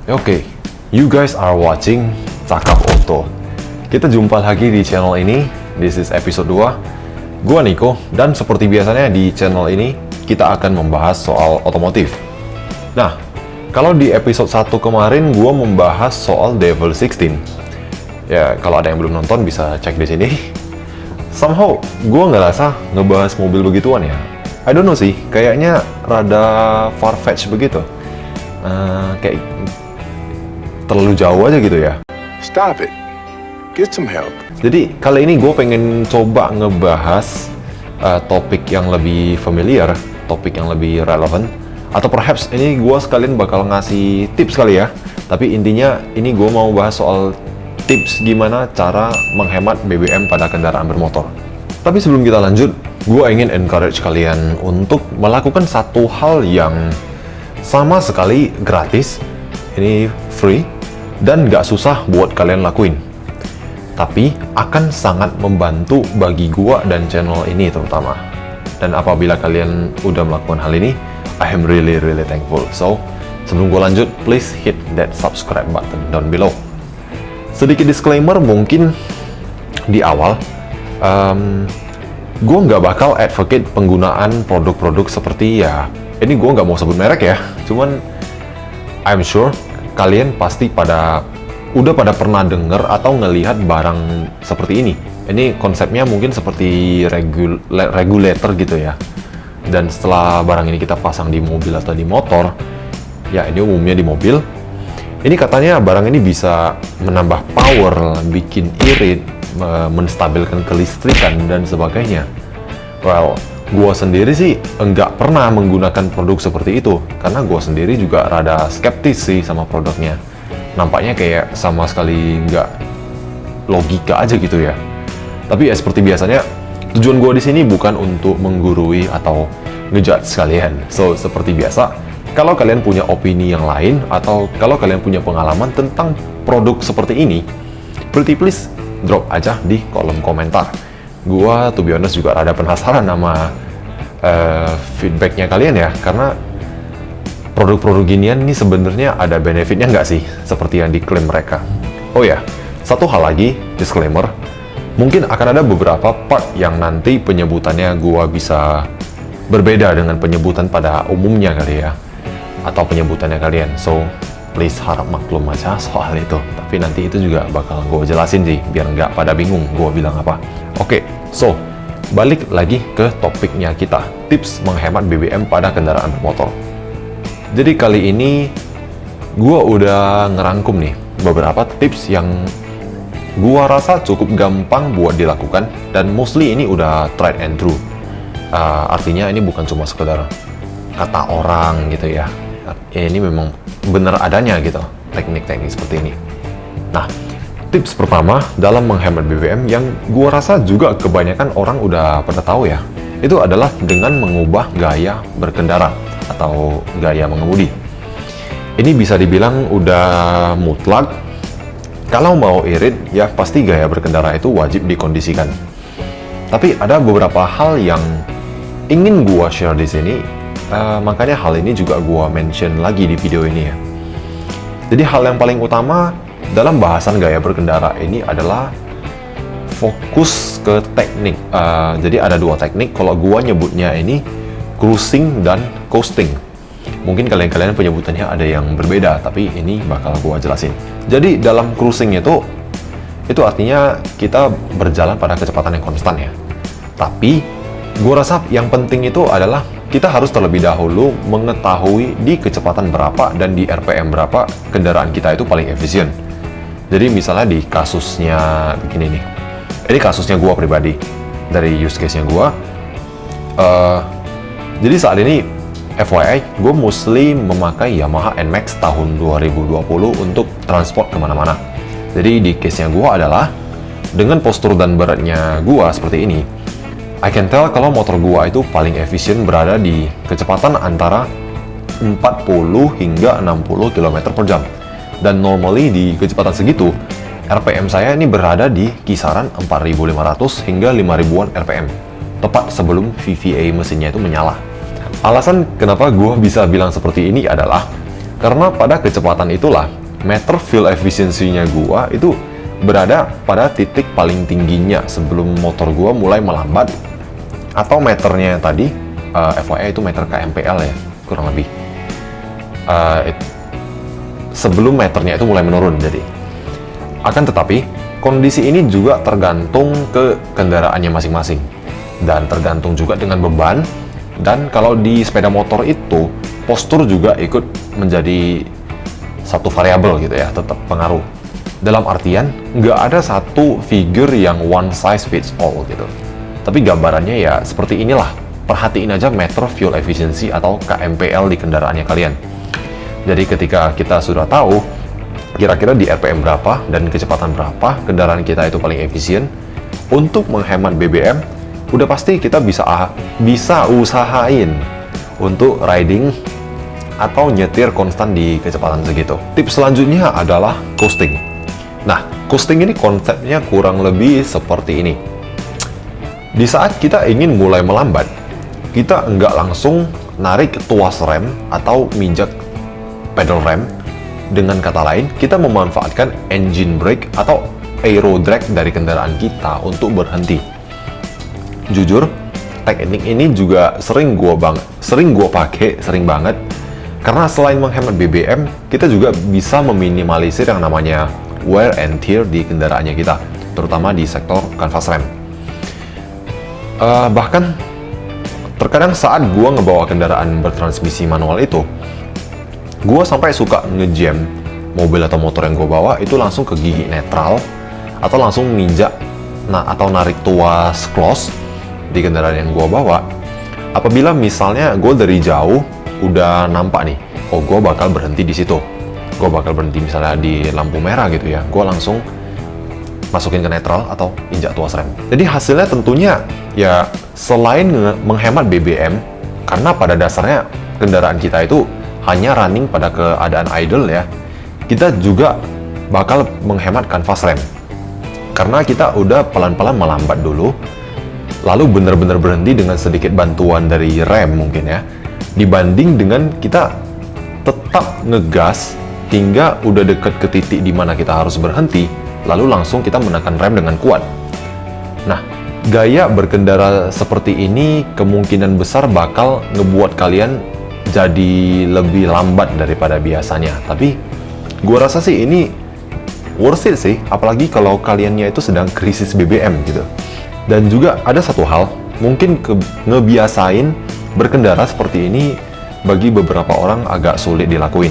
Oke, you guys are watching Cakap Oto. Kita jumpa lagi di channel ini. This is episode 2. Gua Niko, dan seperti biasanya di channel ini kita akan membahas soal otomotif. Nah, kalau di episode 1 kemarin gua membahas soal Devil 16. Ya, kalau ada yang belum nonton bisa cek di sini. Somehow, gua ngerasa ngebahas mobil begituan ya. I don't know sih, kayaknya rada far-fetched begitu. Kayak terlalu jauh aja gitu ya. Stop it. Get some help. Jadi kali ini gue pengen coba ngebahas topik yang lebih familiar, topik yang lebih relevan, atau perhaps ini gue sekalian bakal ngasih tips kali ya. Tapi intinya ini gue mau bahas soal tips gimana cara menghemat BBM pada kendaraan bermotor. Tapi sebelum kita lanjut, gue ingin encourage kalian untuk melakukan satu hal yang sama sekali gratis, ini free, dan nggak susah buat kalian lakuin. Tapi akan sangat membantu bagi gua dan channel ini terutama. Dan apabila kalian udah melakukan hal ini, I am really thankful. So, sebelum gua lanjut, please hit that subscribe button down below. Sedikit disclaimer mungkin di awal, gua nggak bakal advocate penggunaan produk-produk seperti ya, ini gua nggak mau sebut merek ya, cuman I'm sure kalian pasti udah pada pernah denger atau ngelihat barang seperti ini. Ini konsepnya mungkin seperti regulator gitu ya. Dan setelah barang ini kita pasang di mobil atau di motor, ya ini umumnya di mobil, ini katanya barang ini bisa menambah power, bikin irit, menstabilkan kelistrikan, dan sebagainya. Well, gua sendiri sih enggak pernah menggunakan produk seperti itu, karena gua sendiri juga rada skeptis sih sama produknya. Nampaknya kayak sama sekali nggak logika aja gitu ya. Tapi ya seperti biasanya, tujuan gua di sini bukan untuk menggurui atau ngejudge kalian. So, seperti biasa, kalau kalian punya opini yang lain atau kalau kalian punya pengalaman tentang produk seperti ini, pretty please drop aja di kolom komentar. Gua, to be honest, juga rada penasaran sama feedbacknya kalian ya, karena produk-produk ginian ini sebenarnya ada benefitnya nggak sih, seperti yang diklaim mereka. Oh ya, satu hal lagi, disclaimer, mungkin akan ada beberapa part yang nanti penyebutannya gua bisa berbeda dengan penyebutan pada umumnya kali ya, atau penyebutannya kalian. So, please harap maklum aja soal itu. Tapi nanti itu juga bakal gua jelasin sih, biar nggak pada bingung gua bilang apa. Oke, so balik lagi ke topiknya kita, tips menghemat BBM pada kendaraan bermotor. Jadi kali ini gua udah ngerangkum nih beberapa tips yang gua rasa cukup gampang buat dilakukan, dan mostly ini udah tried and true. Artinya ini bukan cuma sekedar kata orang gitu ya. Ini memang benar adanya gitu, teknik-teknik seperti ini. Nah, tips pertama dalam menghemat BBM yang gua rasa juga kebanyakan orang udah pada tahu ya, itu adalah dengan mengubah gaya berkendara atau gaya mengemudi. Ini bisa dibilang udah mutlak. Kalau mau irit, ya pasti gaya berkendara itu wajib dikondisikan. Tapi ada beberapa hal yang ingin gua share di sini, makanya hal ini juga gua mention lagi di video ini ya. Jadi hal yang paling utama dalam bahasan gaya berkendara ini adalah fokus ke teknik. Jadi ada dua teknik, kalau gua nyebutnya ini cruising dan coasting. Mungkin kalian penyebutannya ada yang berbeda, tapi ini bakal gua jelasin. Jadi dalam cruising itu artinya kita berjalan pada kecepatan yang konstan ya. Tapi gua rasa yang penting itu adalah kita harus terlebih dahulu mengetahui di kecepatan berapa dan di RPM berapa kendaraan kita itu paling efisien. Jadi misalnya di kasusnya begini nih, ini kasusnya gua pribadi, dari use case-nya gua. Jadi saat ini FYI, gue mostly memakai Yamaha NMAX tahun 2020 untuk transport kemana-mana. Jadi di case-nya gue adalah, dengan postur dan beratnya gue seperti ini, I can tell kalau motor gue itu paling efisien berada di kecepatan antara 40 hingga 60 km per jam. Dan normally di kecepatan segitu, RPM saya ini berada di kisaran 4.500 hingga 5.000-an RPM, tepat sebelum VVA mesinnya itu menyala. Alasan kenapa gue bisa bilang seperti ini adalah Karena pada kecepatan itulah meter fuel efficiency-nya gua itu berada pada titik paling tingginya sebelum motor gua mulai melambat, atau meternya yang tadi FYI itu meter kmpl ya, kurang lebih sebelum meternya itu mulai menurun. Jadi akan tetapi kondisi ini juga tergantung ke kendaraannya masing-masing dan tergantung juga dengan beban, dan kalau di sepeda motor itu postur juga ikut menjadi satu variabel gitu ya, tetap pengaruh. Dalam artian nggak ada satu figur yang one size fits all gitu, tapi gambarannya ya seperti inilah. Perhatiin aja meter fuel efficiency atau KMPL di kendaraannya kalian. Jadi ketika kita sudah tahu kira-kira di RPM berapa dan kecepatan berapa kendaraan kita itu paling efisien untuk menghemat BBM, udah pasti kita bisa usahain untuk riding atau nyetir konstan di kecepatan segitu. Tips selanjutnya adalah coasting. Nah, coasting ini konsepnya kurang lebih seperti ini. Di saat kita ingin mulai melambat, kita nggak langsung narik tuas rem atau minjak pedal rem. Dengan kata lain, kita memanfaatkan engine brake atau aero drag dari kendaraan kita untuk berhenti. Jujur, teknik ini juga sering gua pakai banget, karena selain menghemat BBM, kita juga bisa meminimalisir yang namanya wear and tear di kendaraannya kita, terutama di sektor kanvas rem. Bahkan terkadang saat gua ngebawa kendaraan bertransmisi manual itu, gue sampai suka ngejam mobil atau motor yang gue bawa itu langsung ke gigi netral, atau langsung nginjak atau narik tuas close di kendaraan yang gue bawa. Apabila misalnya gue dari jauh udah nampak nih, oh gue bakal berhenti di situ, gue bakal berhenti misalnya di lampu merah gitu ya, gue langsung masukin ke netral atau injak tuas rem. Jadi hasilnya tentunya ya selain menghemat BBM, karena pada dasarnya kendaraan kita itu hanya running pada keadaan idle ya, kita juga bakal menghemat kanvas rem. Karena kita udah pelan-pelan melambat dulu, lalu benar-benar berhenti dengan sedikit bantuan dari rem mungkin ya, dibanding dengan kita tetap ngegas hingga udah deket ke titik di mana kita harus berhenti, lalu langsung kita menekan rem dengan kuat. Nah, gaya berkendara seperti ini kemungkinan besar bakal ngebuat kalian jadi lebih lambat daripada biasanya. Tapi gua rasa sih ini worth it sih, apalagi kalau kaliannya itu sedang krisis BBM gitu. Dan juga ada satu hal, mungkin ngebiasain berkendara seperti ini bagi beberapa orang agak sulit dilakuin.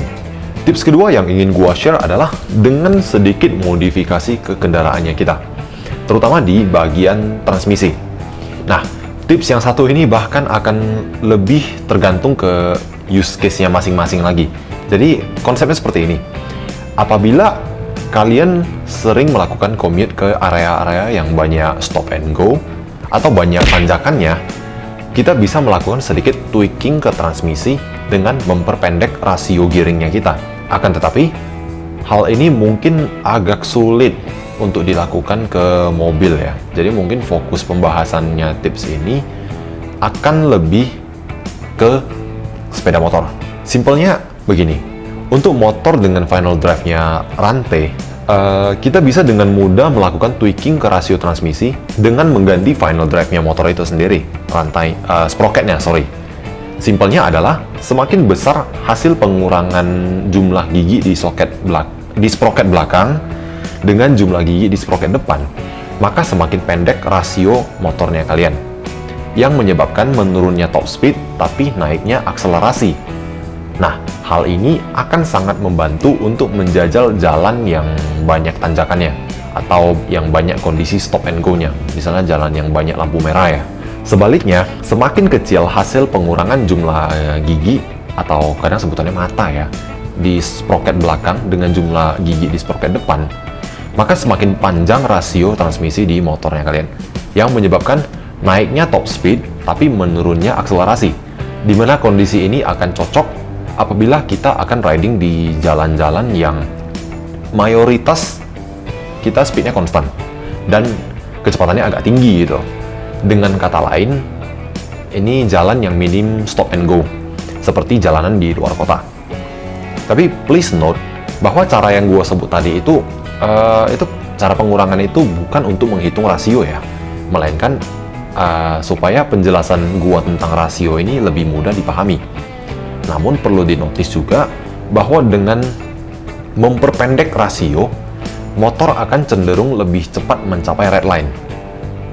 Tips kedua yang ingin gua share adalah dengan sedikit modifikasi ke kendaraannya kita, terutama di bagian transmisi. Nah, tips yang satu ini bahkan akan lebih tergantung ke use case-nya masing-masing lagi. Jadi konsepnya seperti ini. Apabila kalian sering melakukan commute ke area-area yang banyak stop and go atau banyak tanjakannya, kita bisa melakukan sedikit tweaking ke transmisi dengan memperpendek rasio gearingnya kita. Akan tetapi, hal ini mungkin agak sulit untuk dilakukan ke mobil ya. Jadi mungkin fokus pembahasannya tips ini akan lebih ke sepeda motor. Simpelnya begini, untuk motor dengan final drive-nya rantai, kita bisa dengan mudah melakukan tweaking ke rasio transmisi dengan mengganti final drive-nya motor itu sendiri, sprocketnya, sorry. Simpelnya adalah semakin besar hasil pengurangan jumlah gigi di sprocket belakang dengan jumlah gigi di sprocket depan, maka semakin pendek rasio motornya kalian, yang menyebabkan menurunnya top speed tapi naiknya akselerasi. Nah, hal ini akan sangat membantu untuk menjajal jalan yang banyak tanjakannya atau yang banyak kondisi stop and go-nya, misalnya jalan yang banyak lampu merah ya. Sebaliknya, semakin kecil hasil pengurangan jumlah gigi atau kadang sebutannya mata ya di sprocket belakang dengan jumlah gigi di sprocket depan, maka semakin panjang rasio transmisi di motornya kalian, yang menyebabkan naiknya top speed tapi menurunnya akselerasi, di mana kondisi ini akan cocok apabila kita akan riding di jalan-jalan yang mayoritas kita speednya konstan dan kecepatannya agak tinggi gitu. Dengan kata lain, ini jalan yang minim stop and go, seperti jalanan di luar kota. Tapi please note bahwa cara yang gue sebut tadi itu cara pengurangan itu bukan untuk menghitung rasio ya, melainkan supaya penjelasan gue tentang rasio ini lebih mudah dipahami. Namun perlu dinotis juga bahwa dengan memperpendek rasio, motor akan cenderung lebih cepat mencapai red line,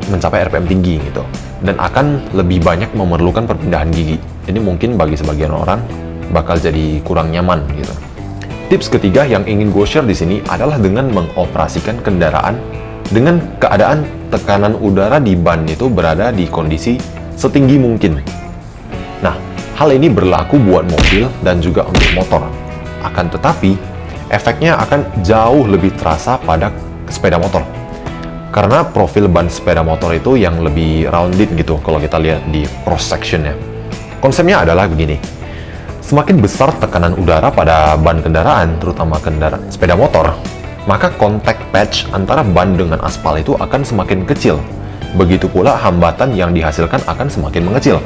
mencapai RPM tinggi gitu, dan akan lebih banyak memerlukan perpindahan gigi. Ini mungkin bagi sebagian orang bakal jadi kurang nyaman gitu. Tips ketiga yang ingin gue share di sini adalah dengan mengoperasikan kendaraan dengan keadaan tekanan udara di ban itu berada di kondisi setinggi mungkin. Nah, hal ini berlaku buat mobil dan juga untuk motor. Akan tetapi, efeknya akan jauh lebih terasa pada sepeda motor. Karena profil ban sepeda motor itu yang lebih rounded gitu kalau kita lihat di cross sectionnya. Konsepnya adalah begini. Semakin besar tekanan udara pada ban kendaraan, terutama sepeda motor, maka kontak patch antara ban dengan aspal itu akan semakin kecil. Begitu pula hambatan yang dihasilkan akan semakin mengecil.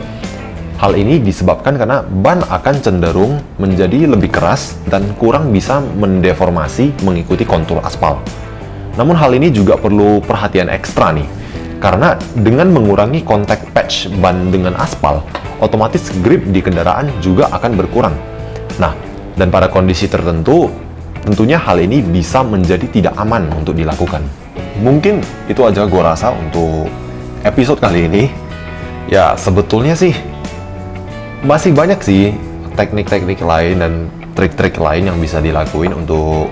Hal ini disebabkan karena ban akan cenderung menjadi lebih keras dan kurang bisa mendeformasi mengikuti kontur aspal. Namun hal ini juga perlu perhatian ekstra nih, karena dengan mengurangi kontak patch ban dengan aspal, otomatis grip di kendaraan juga akan berkurang. Nah, dan pada kondisi tertentu, tentunya hal ini bisa menjadi tidak aman untuk dilakukan. Mungkin itu aja gue rasa untuk episode kali ini. Ya, sebetulnya sih masih banyak sih teknik-teknik lain dan trik-trik lain yang bisa dilakuin untuk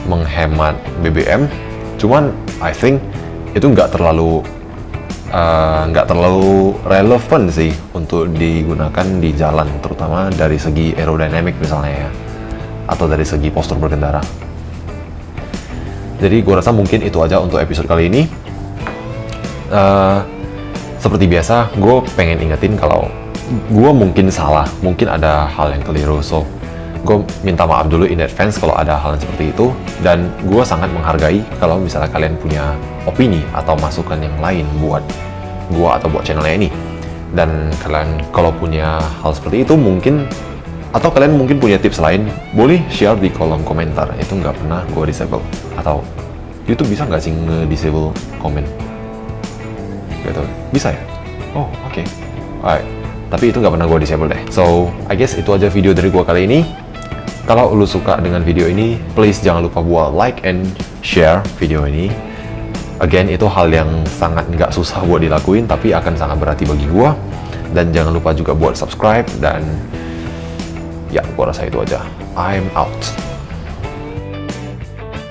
menghemat BBM. Cuman I think itu nggak terlalu relevan sih untuk digunakan di jalan, terutama dari segi aerodynamic misalnya ya, atau dari segi postur berkendara. Jadi gue rasa mungkin itu aja untuk episode kali ini. Seperti biasa, gue pengen ingetin kalau gue mungkin salah, mungkin ada hal yang keliru, so gue minta maaf dulu in advance kalau ada hal yang seperti itu, dan gue sangat menghargai kalau misalnya kalian punya opini atau masukan yang lain buat gue atau buat channelnya ini. Dan kalian kalau punya hal seperti itu mungkin, atau kalian mungkin punya tips lain, boleh share di kolom komentar. Itu nggak pernah gue disable. Atau YouTube bisa nggak sih nge-disable komen? Gitu. Bisa ya? Oh, oke. Alright. Tapi itu nggak pernah gue disable deh. So, I guess itu aja video dari gue kali ini. Kalau lu suka dengan video ini, please jangan lupa buat like and share video ini. Again, itu hal yang sangat nggak susah buat dilakuin, tapi akan sangat berarti bagi gue. Dan jangan lupa juga buat subscribe, dan ya, gue rasa itu aja. I'm out.